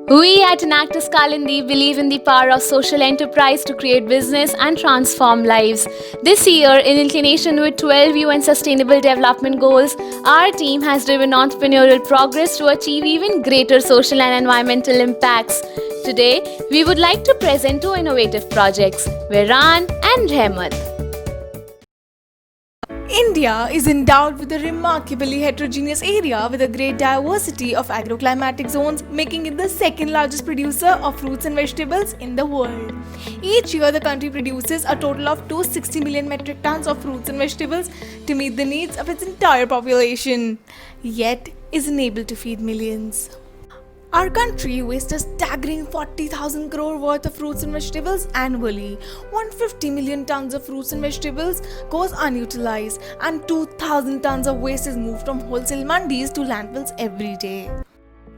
We at Enactus Kalindi believe in the power of social enterprise to create business and transform lives. This year, in inclination with 12 UN Sustainable Development Goals, our team has driven entrepreneurial progress to achieve even greater social and environmental impacts. Today, we would like to present two innovative projects, Veran and Rehmat. India is endowed with a remarkably heterogeneous area with a great diversity of agroclimatic zones, making it the second largest producer of fruits and vegetables in the world. Each year, the country produces a total of 260 million metric tons of fruits and vegetables to meet the needs of its entire population, yet is unable to feed millions. Our country wastes a staggering 40,000 crore worth of fruits and vegetables annually. 150 million tons of fruits and vegetables goes unutilized, and 2,000 tons of waste is moved from wholesale mandis to landfills every day.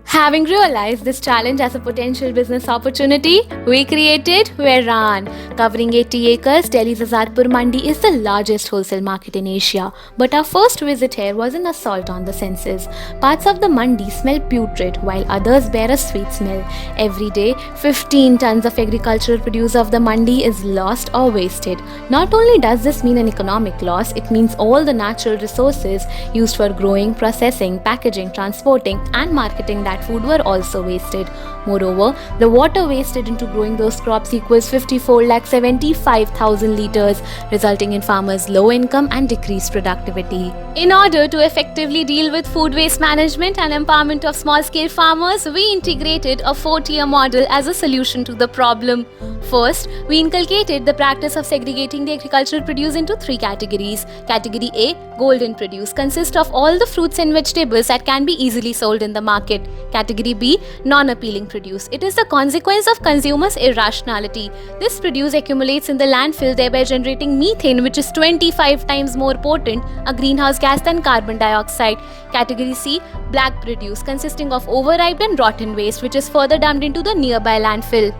Having realized this challenge as a potential business opportunity, we created Veran. Covering 80 acres, Delhi's Azadpur Mandi is the largest wholesale market in Asia. But our first visit here was an assault on the senses. Parts of the mandi smell putrid, while others bear a sweet smell. Every day, 15 tons of agricultural produce of the mandi is lost or wasted. Not only does this mean an economic loss, it means all the natural resources used for growing, processing, packaging, transporting, and marketing that food were also wasted. Moreover, the water wasted into growing those crops equals 54,75,000 liters, resulting in farmers' low income and decreased productivity. In order to effectively deal with food waste management and empowerment of small-scale farmers, we integrated a 4-tier model as a solution to the problem. First, we inculcated the practice of segregating the agricultural produce into 3 categories. Category A, golden produce, consists of all the fruits and vegetables that can be easily sold in the market. Category B, non-appealing produce. It is the consequence of consumers' irrationality. This produce accumulates in the landfill, thereby generating methane, which is 25 times more potent, a greenhouse gas, than carbon dioxide. Category C, black produce, consisting of overripe and rotten waste, which is further dumped into the nearby landfill.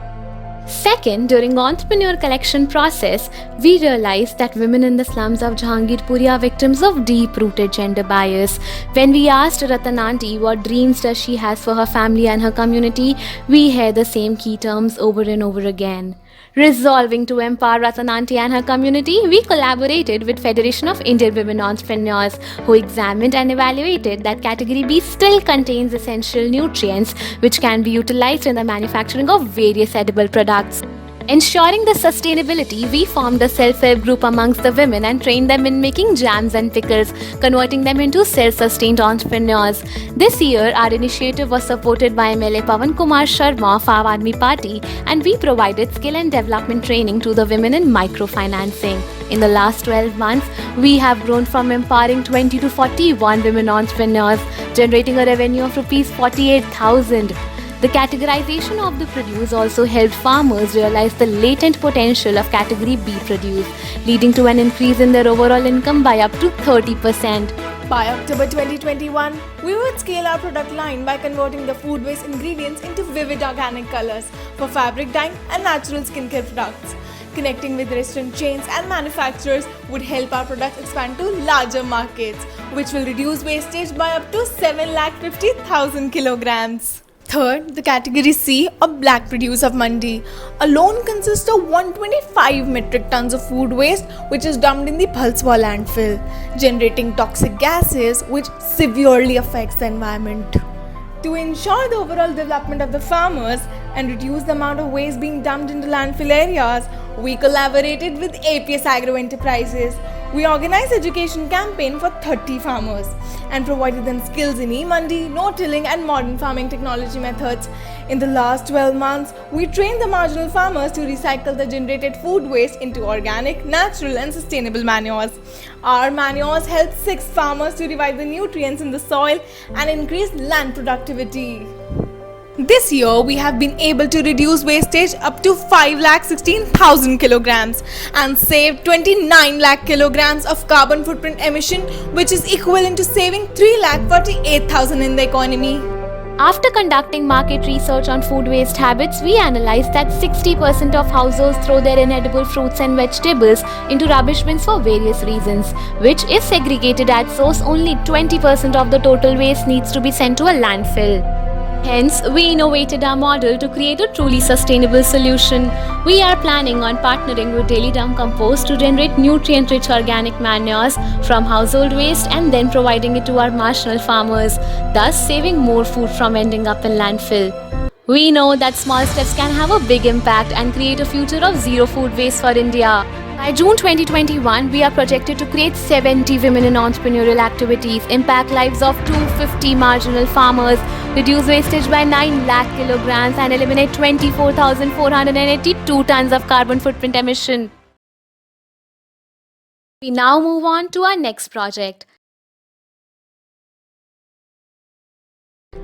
Second, during entrepreneur collection process, we realized that women in the slums of Jahangirpuri are victims of deep-rooted gender bias. When we asked Ratan Aunty what dreams does she has for her family and her community, we heard the same key terms over and over again. Resolving to empower Ratan Aunty and her community, we collaborated with Federation of Indian Women Entrepreneurs, who examined and evaluated that Category B still contains essential nutrients which can be utilized in the manufacturing of various edible products. Ensuring the sustainability, we formed a self-help group amongst the women and trained them in making jams and pickles, converting them into self-sustained entrepreneurs. This year, our initiative was supported by MLA Pawan Kumar Sharma of Aam Aadmi Party, and we provided skill and development training to the women in microfinancing. In the last 12 months, we have grown from empowering 20 to 41 women entrepreneurs, generating a revenue of Rs 48,000. The categorization of the produce also helped farmers realize the latent potential of Category B produce, leading to an increase in their overall income by up to 30%. By October 2021, we would scale our product line by converting the food waste ingredients into vivid organic colors for fabric dyeing and natural skincare products. Connecting with restaurant chains and manufacturers would help our products expand to larger markets, which will reduce wastage by up to 750,000 kilograms. Third, the Category C, or black produce of mandi, alone consists of 125 metric tons of food waste which is dumped in the Bhalswa landfill, generating toxic gases which severely affects the environment. To ensure the overall development of the farmers and reduce the amount of waste being dumped into landfill areas, we collaborated with APS Agro Enterprises. We organized education campaign for 30 farmers and provided them skills in e-mandi, no-tilling and modern farming technology methods. In the last 12 months, we trained the marginal farmers to recycle the generated food waste into organic, natural and sustainable manures. Our manures helped 6 farmers to revive the nutrients in the soil and increase land productivity. This year, we have been able to reduce wastage up to 5,16,000 kilograms and save 29 lakh kilograms of carbon footprint emission, which is equivalent to saving 3,48,000 in the economy. After conducting market research on food waste habits, we analyzed that 60% of households throw their inedible fruits and vegetables into rubbish bins for various reasons, which is segregated at source. Only 20% of the total waste needs to be sent to a landfill. Hence, we innovated our model to create a truly sustainable solution. We are planning on partnering with Daily Dump Compost to generate nutrient-rich organic manures from household waste and then providing it to our marginal farmers, thus saving more food from ending up in landfill. We know that small steps can have a big impact and create a future of zero food waste for India. By June 2021, we are projected to create 70 women in entrepreneurial activities, impact lives of 250 marginal farmers, reduce wastage by 9 lakh kilograms and eliminate 24,482 tons of carbon footprint emission. We now move on to our next project.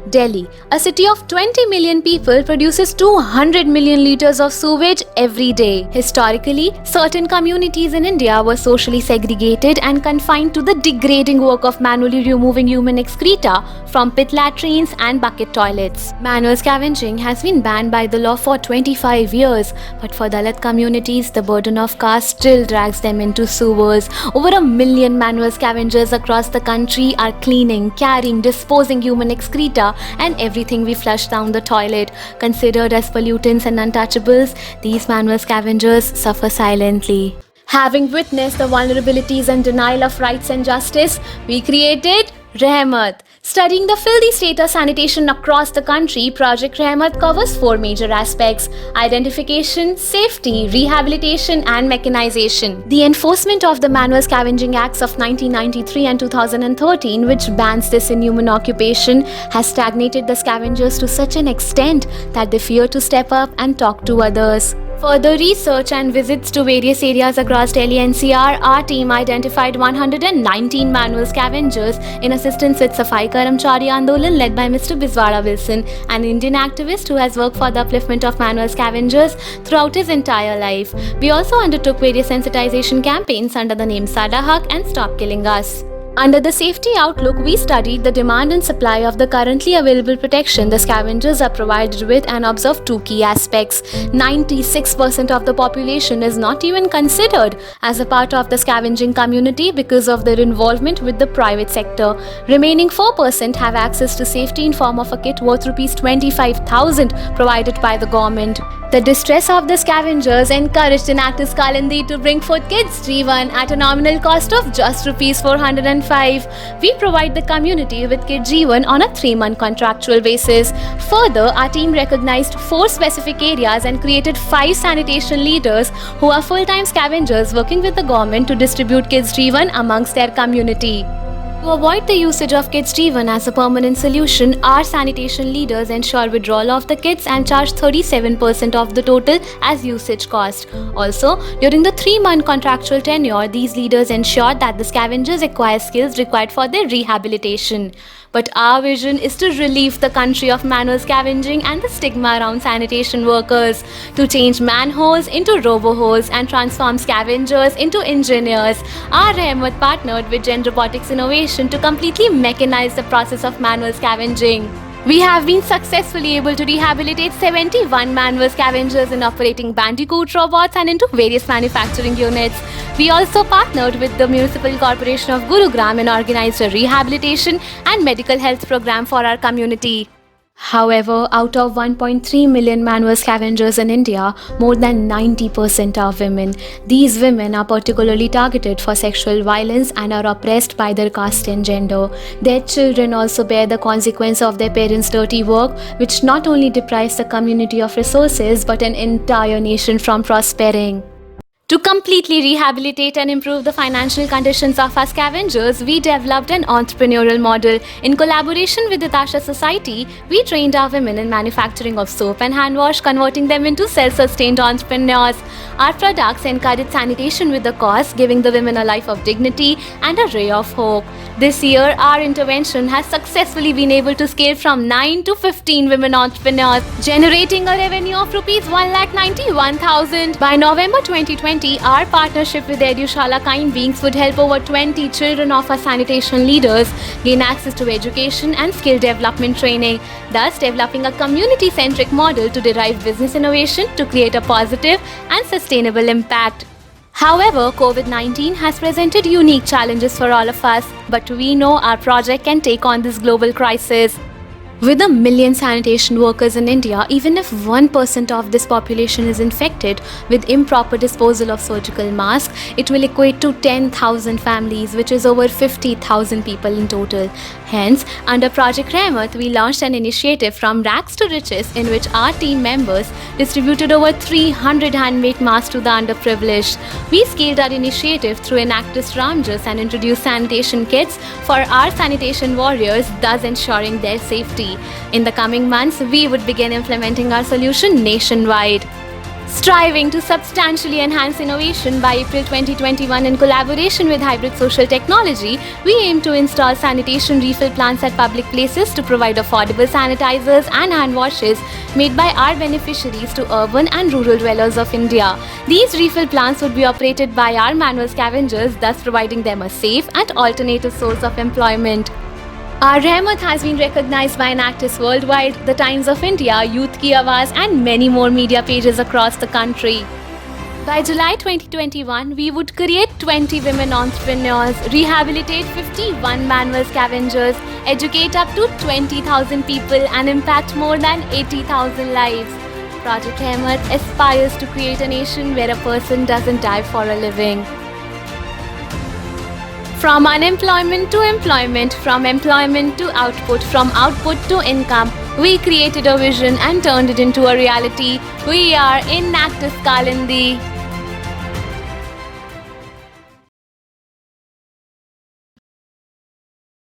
Delhi, a city of 20 million people, produces 200 million liters of sewage every day. Historically, certain communities in India were socially segregated and confined to the degrading work of manually removing human excreta from pit latrines and bucket toilets. Manual scavenging has been banned by the law for 25 years, but for Dalit communities, the burden of caste still drags them into sewers. Over 1 million manual scavengers across the country are cleaning, carrying, disposing human excreta and everything we flush down the toilet. Considered as pollutants and untouchables, these manual scavengers suffer silently. Having witnessed the vulnerabilities and denial of rights and justice, we created Rahmat. Studying the filthy state of sanitation across the country, Project Rahmat covers 4 major aspects: identification, safety, rehabilitation and mechanization. The enforcement of the Manual Scavenging Acts of 1993 and 2013, which bans this inhuman occupation, has stagnated the scavengers to such an extent that they fear to step up and talk to others. Further research and visits to various areas across Delhi NCR, our team identified 119 manual scavengers in assistance with Safai Karamchari Andolan led by Mr. Biswara Wilson, an Indian activist who has worked for the upliftment of manual scavengers throughout his entire life. We also undertook various sensitization campaigns under the name Sada Haq and Stop Killing Us. Under the safety outlook, we studied the demand and supply of the currently available protection the scavengers are provided with and observed 2 key aspects. 96% of the population is not even considered as a part of the scavenging community because of their involvement with the private sector. Remaining 4% have access to safety in form of a kit worth Rs 25,000 provided by the government. The distress of the scavengers encouraged Enactus Kalindi to bring forth Kids Jeevan at a nominal cost of just Rs 405. We provide the community with Kids Jeevan on a 3-month contractual basis. Further, our team recognized 4 specific areas and created 5 sanitation leaders who are full-time scavengers working with the government to distribute Kids Jeevan amongst their community. To avoid the usage of Kids Jeevan as a permanent solution, our sanitation leaders ensure withdrawal of the kits and charge 37% of the total as usage cost. Also, during the 3-month contractual tenure, these leaders ensure that the scavengers acquire skills required for their rehabilitation. But our vision is to relieve the country of manual scavenging and the stigma around sanitation workers, to change manholes into robo-holes and transform scavengers into engineers. Our Rahmat partnered with Gen Robotics Innovation to completely mechanize the process of manual scavenging. We have been successfully able to rehabilitate 71 manual scavengers in operating Bandicoot robots and into various manufacturing units. We also partnered with the Municipal Corporation of Gurugram and organized a rehabilitation and medical health program for our community. However, out of 1.3 million manual scavengers in India, more than 90% are women. These women are particularly targeted for sexual violence and are oppressed by their caste and gender. Their children also bear the consequence of their parents' dirty work, which not only deprives the community of resources but an entire nation from prospering. To completely rehabilitate and improve the financial conditions of our scavengers, we developed an entrepreneurial model. In collaboration with the Tasha Society, we trained our women in manufacturing of soap and hand wash, converting them into self-sustained entrepreneurs. Our products encourage sanitation with the cause, giving the women a life of dignity and a ray of hope. This year, our intervention has successfully been able to scale from 9 to 15 women entrepreneurs, generating a revenue of Rs 1,91,000. By November 2020, our partnership with Edushala Kind Beings would help over 20 children of our sanitation leaders gain access to education and skill development training, thus developing a community-centric model to derive business innovation to create a positive and sustainable impact. However, COVID-19 has presented unique challenges for all of us, but we know our project can take on this global crisis. With a million sanitation workers in India, even if 1% of this population is infected with improper disposal of surgical masks, it will equate to 10,000 families, which is over 50,000 people in total. Hence, under Project Rahmat, we launched an initiative from rags to riches in which our team members distributed over 300 handmade masks to the underprivileged. We scaled our initiative through Enactus Ramjas and introduced sanitation kits for our sanitation warriors, thus ensuring their safety. In the coming months, we would begin implementing our solution nationwide. Striving to substantially enhance innovation, by April 2021, in collaboration with Hybrid Social Technology, we aim to install sanitation refill plants at public places to provide affordable sanitizers and hand washes made by our beneficiaries to urban and rural dwellers of India. These refill plants would be operated by our manual scavengers, thus providing them a safe and alternative source of employment. Our Rahmat has been recognized by Enactus Worldwide, The Times of India, Youth Ki Awaaz, and many more media pages across the country. By July 2021, we would create 20 women entrepreneurs, rehabilitate 51 manual scavengers, educate up to 20,000 people, and impact more than 80,000 lives. Project Rahmat aspires to create a nation where a person doesn't die for a living. From unemployment to employment, from employment to output, from output to income, we created a vision and turned it into a reality. We are Enactus Kalindi.